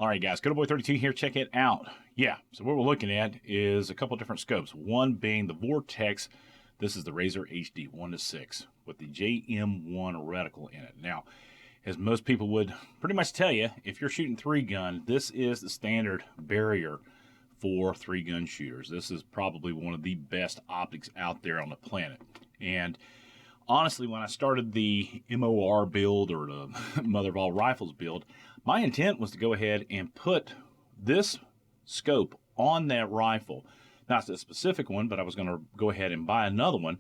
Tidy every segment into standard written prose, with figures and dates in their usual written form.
All right, guys, Good Boy 32 here. Check it out. Yeah, so what we're looking at is a couple different scopes. One being the Vortex. This is the Razor HD 1-6 with the JM1 reticle in it. Now, as most people would pretty much tell you, if you're shooting 3-gun, this is the standard barrier for 3-gun shooters. This is probably one of the best optics out there on the planet. And honestly, when I started the MOR build, or the Mother of All Rifles build, my intent was to go ahead and put this scope on that rifle. Not the specific one, but I was going to go ahead and buy another one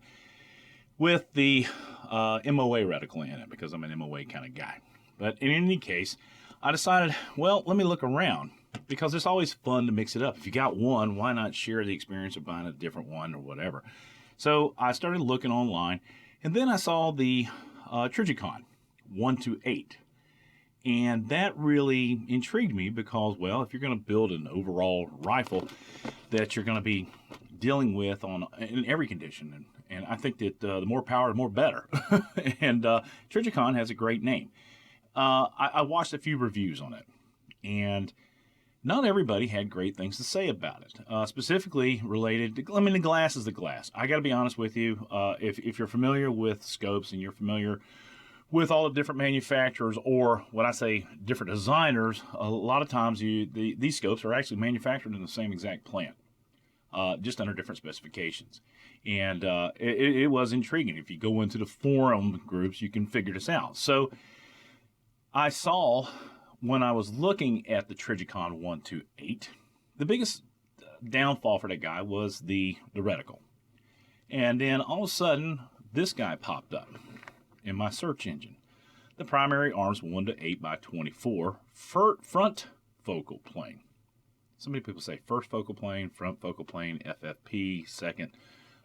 with the MOA reticle in it, because I'm an MOA kind of guy. But in any case, I decided, well, let me look around, because it's always fun to mix it up. If you got one, why not share the experience of buying a different one or whatever? So I started looking online, and then I saw the Trijicon 1-8. And that really intrigued me because, well, if you're going to build an overall rifle that you're going to be dealing with in every condition, and I think that the more power, the more better. And Trijicon has a great name. I watched a few reviews on it, and not everybody had great things to say about it, specifically related to, I mean, the glass is the glass. I got to be honest with you. If you're familiar with scopes and you're familiar with all the different manufacturers, or what I say, different designers, a lot of times these scopes are actually manufactured in the same exact plant, just under different specifications. And it was intriguing. If you go into the forum groups, you can figure this out. So I saw, when I was looking at the Trijicon 1-8, the biggest downfall for that guy was the reticle. And then all of a sudden, this guy popped up in my search engine. The primary arms 1-8x24 front focal plane. So many people say first focal plane, front focal plane, FFP, second,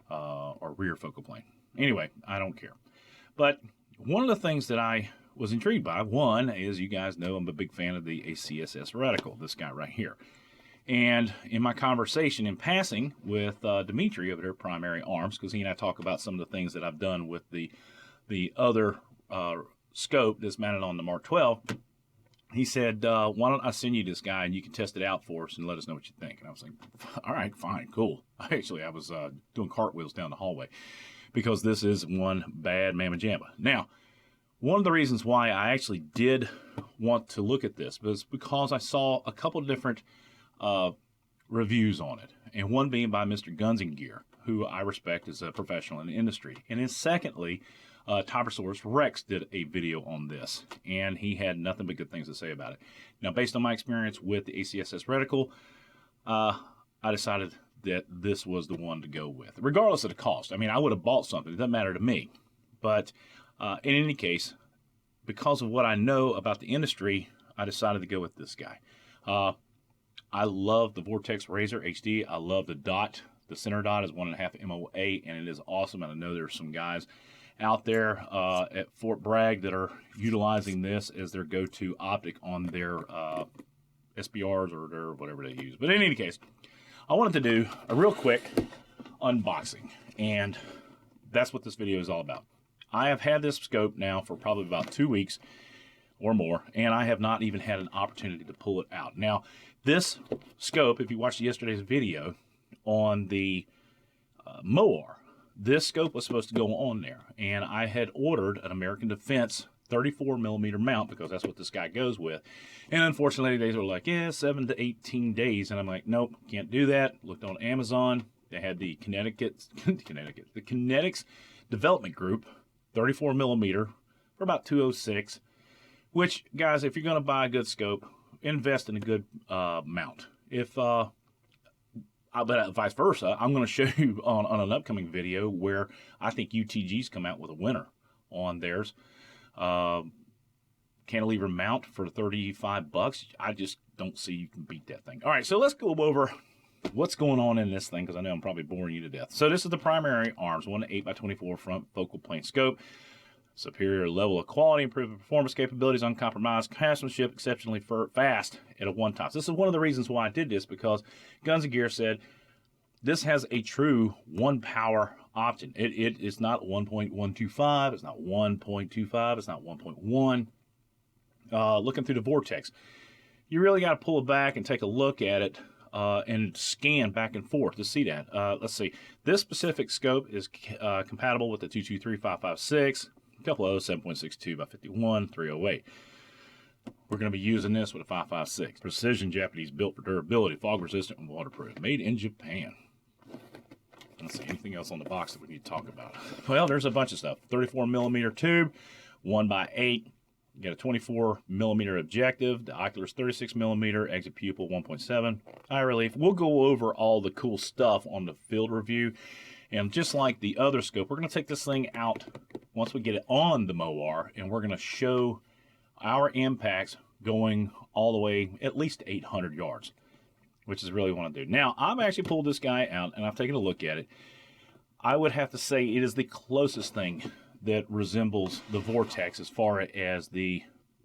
or rear focal plane. Anyway, I don't care. But one of the things that I was intrigued by, one, is, you guys know I'm a big fan of the ACSS reticle, this guy right here. And in my conversation in passing with Dimitri over there, Primary Arms, because he and I talk about some of the things that I've done with the other scope that's mounted on the Mark 12, he said, why don't I send you this guy and you can test it out for us and let us know what you think. And I was like, all right, fine, cool. I was doing cartwheels down the hallway because this is one bad mamma jamma. Now, one of the reasons why I actually did want to look at this was because I saw a couple of different reviews on it, and one being by Mr. Guns and Gear, who I respect as a professional in the industry. And then secondly, Tybersaurus Rex did a video on this, and he had nothing but good things to say about it. Now, based on my experience with the ACSS reticle, I decided that this was the one to go with, regardless of the cost. I mean, I would have bought something. It doesn't matter to me. But in any case, because of what I know about the industry, I decided to go with this guy. I love the Vortex Razor HD. I love the dot. The center dot is 1.5 MOA, and it is awesome. And I know there's some guys out there at Fort Bragg that are utilizing this as their go-to optic on their SBRs or their whatever they use. But in any case, I wanted to do a real quick unboxing, and that's what this video is all about. I have had this scope now for probably about 2 weeks or more, and I have not even had an opportunity to pull it out. Now, this scope, if you watched yesterday's video on the MOAR, this scope was supposed to go on there, and I had ordered an American Defense 34mm mount because that's what this guy goes with. And unfortunately, they were like, yeah, 7 to 18 days, and I'm like, nope, can't do that. Looked on Amazon. They had the the Kinetics Development Group 34mm for about $206. Which, guys, if you're going to buy a good scope, invest in a good mount. But vice versa, I'm going to show you on an upcoming video where I think UTG's come out with a winner on theirs. Cantilever mount for $35. I just don't see you can beat that thing. All right, so let's go over what's going on in this thing, because I know I'm probably boring you to death. So this is the Primary Arms 1-8x24 front focal plane scope. Superior level of quality, improved performance capabilities, uncompromised craftsmanship, exceptionally fast at a one-top. This is one of the reasons why I did this, because Guns and Gear said this has a true one-power option. It is not 1.125, it's not 1.25, it's not 1.1. Looking through the Vortex, you really got to pull it back and take a look at it and scan back and forth to see that. Let's see. This specific scope is compatible with the 223-556, a couple of 7.62 by 51, 308. We're going to be using this with a 556. Precision Japanese, built for durability, fog resistant, and waterproof. Made in Japan. Let's see, anything else on the box that we need to talk about? Well, there's a bunch of stuff. 34 millimeter tube, 1x8. You got a 24 millimeter objective. The ocular is 36 millimeter. Exit pupil 1.7. Eye relief. We'll go over all the cool stuff on the field review. And just like the other scope, we're going to take this thing out once we get it on the MOAR, and we're going to show our impacts going all the way at least 800 yards, which is really what I want to do. Now, I've actually pulled this guy out, and I've taken a look at it. I would have to say it is the closest thing that resembles the Vortex as far as the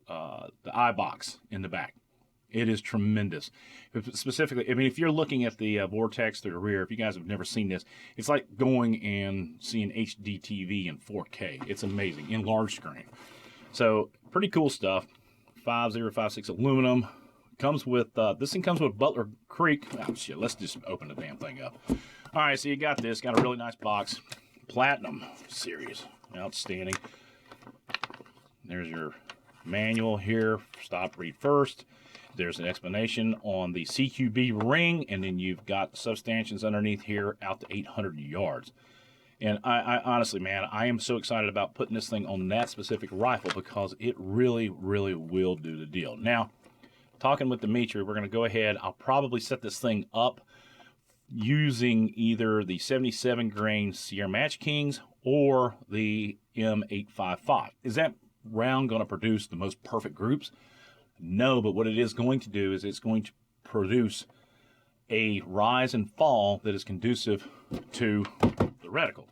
eye box in the back. It is tremendous. Specifically, I mean, if you're looking at the Vortex through the rear, if you guys have never seen this, it's like going and seeing HD TV in 4K. It's amazing, in large screen. So, pretty cool stuff. 5056 aluminum. Comes with, this thing comes with Butler Creek. Oh, shit, let's just open the damn thing up. All right, so you got this. Got a really nice box. Platinum series. Outstanding. There's your manual here. Stop, read first. There's an explanation on the CQB ring, and then you've got substantions underneath here out to 800 yards. And I honestly, man, I am so excited about putting this thing on that specific rifle because it really, really will do the deal. Now, talking with Dimitri, we're going to go ahead. I'll probably set this thing up using either the 77 grain Sierra Match Kings or the M855. Is that round going to produce the most perfect groups? No, but what it is going to do is it's going to produce a rise and fall that is conducive to the reticle.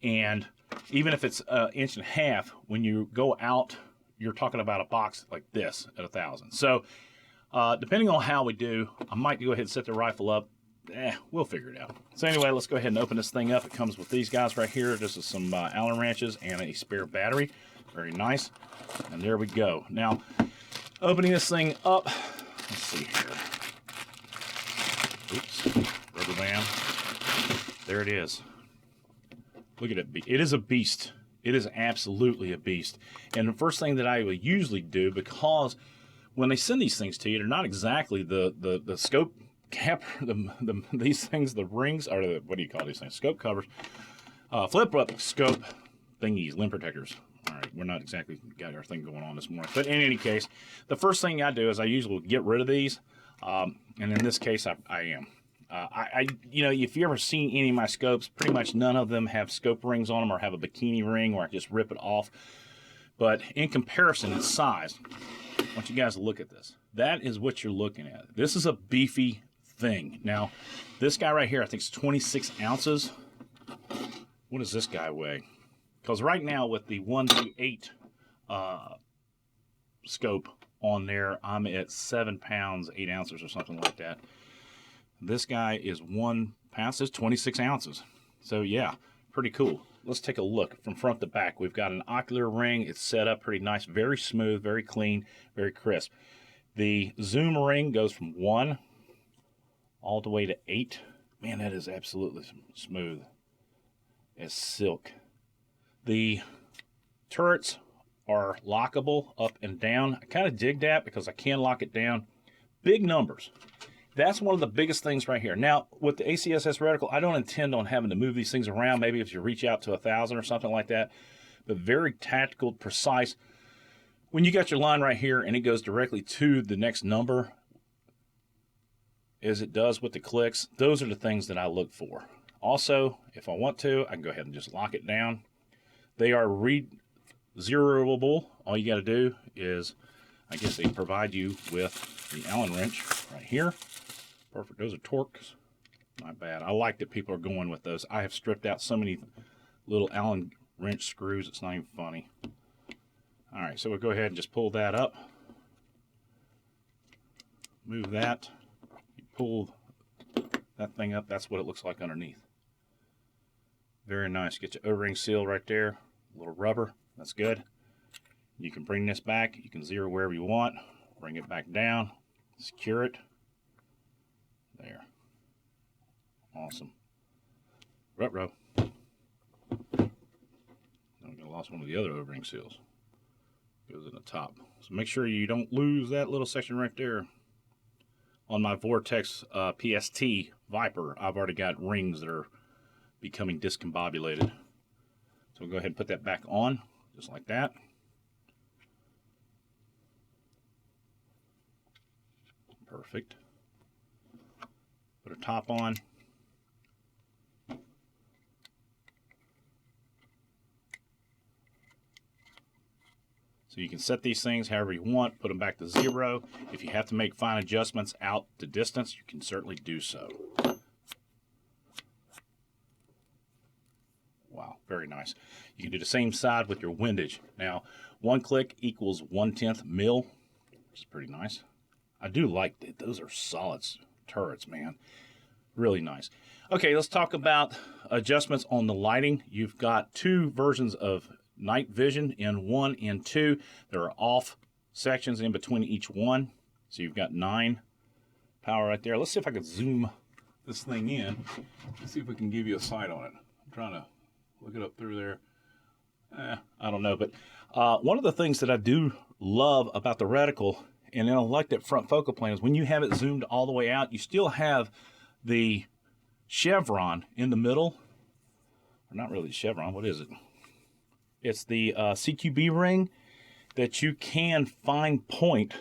And even if it's an inch and a half, when you go out, you're talking about a box like this at 1,000. So depending on how we do, I might go ahead and set the rifle up. We'll figure it out. So anyway, let's go ahead and open this thing up. It comes with these guys right here. This is some Allen wrenches and a spare battery. Very nice. And there we go. Now, opening this thing up, let's see here. Oops, rubber band. There it is. Look at it. It is a beast. It is absolutely a beast. And the first thing that I would usually do, because when they send these things to you, they're not exactly the scope cap, these things, the rings, or the, what do you call these things? Scope covers. Flip up scope thingies, limb protectors. All right, we're not exactly got our thing going on this morning. But in any case, the first thing I do is I usually get rid of these. And in this case, I am. You know, if you ever seen any of my scopes, pretty much none of them have scope rings on them or have a bikini ring where I just rip it off. But in comparison in size, I want you guys to look at this. That is what you're looking at. This is a beefy thing. Now, this guy right here, I think it's 26 ounces. What does this guy weigh? Because right now with the 1-8 scope on there, I'm at 7 pounds, 8 ounces or something like that. This guy is 1 pound, says 26 ounces. So yeah, pretty cool. Let's take a look from front to back. We've got an ocular ring. It's set up pretty nice, very smooth, very clean, very crisp. The zoom ring goes from 1 all the way to 8. Man, that is absolutely smooth as silk. The turrets are lockable up and down. I kind of dig that because I can lock it down. Big numbers. That's one of the biggest things right here. Now, with the ACSS reticle, I don't intend on having to move these things around, maybe if you reach out to 1,000 or something like that, but very tactical, precise. When you got your line right here and it goes directly to the next number, as it does with the clicks, those are the things that I look for. Also, if I want to, I can go ahead and just lock it down. They are zeroable. All you got to do is, I guess they provide you with the Allen wrench right here. Perfect. Those are Torques. Not bad. I like that people are going with those. I have stripped out so many little Allen wrench screws, it's not even funny. All right, so we'll go ahead and just pull that up. Move that. You pull that thing up. That's what it looks like underneath. Very nice. Get your O-ring seal right there. A little rubber. That's good. You can bring this back. You can zero wherever you want. Bring it back down. secure it. There. Awesome. Ruh-roh. I lost one of the other O-ring seals. Goes in the top. So make sure you don't lose that little section right there. On my Vortex PST Viper, I've already got rings that are becoming discombobulated. So we'll go ahead and put that back on, just like that. Perfect. Put a top on. So you can set these things however you want, put them back to 0. If you have to make fine adjustments out to distance, you can certainly do so. Wow, very nice. You can do the same side with your windage. Now, 1 click equals 1/10 mil, which is pretty nice. I do like that. Those are solid turrets, man. Really nice. Okay, let's talk about adjustments on the lighting. You've got 2 versions of night vision in 1 and 2. There are off sections in between each one. So you've got 9 power right there. Let's see if I can zoom this thing in. Let's see if we can give you a sight on it. I'm trying to look it up through there. I don't know. But one of the things that I do love about the reticle, and I like that front focal plane, is when you have it zoomed all the way out, you still have the chevron in the middle. Or not really the chevron. What is it? It's the CQB ring that you can fine point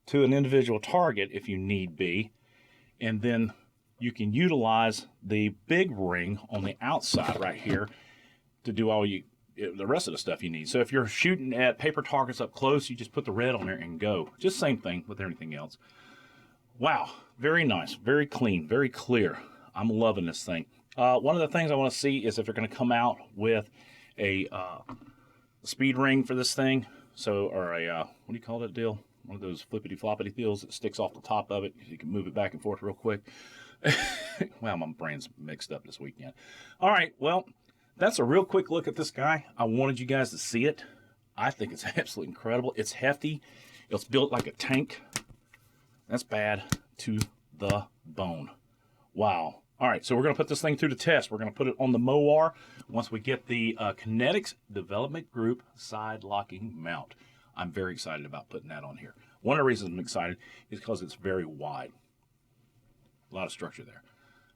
to an individual target if you need be. And then you can utilize the big ring on the outside right here to do all the rest of the stuff you need. So if you're shooting at paper targets up close, you just put the red on there and go. Just same thing with everything else. Wow, very nice, very clean, very clear. I'm loving this thing. One of the things I want to see is if they're going to come out with a speed ring for this thing. So, or a, what do you call that deal? One of those flippity-floppity deals that sticks off the top of it. You can move it back and forth real quick. Wow, my brain's mixed up this weekend. All right, well, that's a real quick look at this guy. I wanted you guys to see it. I think it's absolutely incredible. It's hefty. It's built like a tank. That's bad to the bone. Wow. All right, so we're going to put this thing through the test. We're going to put it on the MOAR once we get the Kinetics Development Group side locking mount. I'm very excited about putting that on here. One of the reasons I'm excited is because it's very wide. A lot of structure there.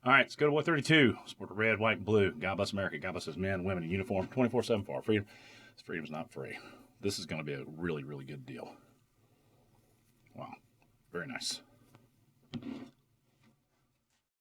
All right, let's go to 132. Sport the red, white, and blue. God bless America. God bless his men and women in uniform 24/7 for our freedom. This freedom's not free. This is going to be a really, really good deal. Wow, very nice.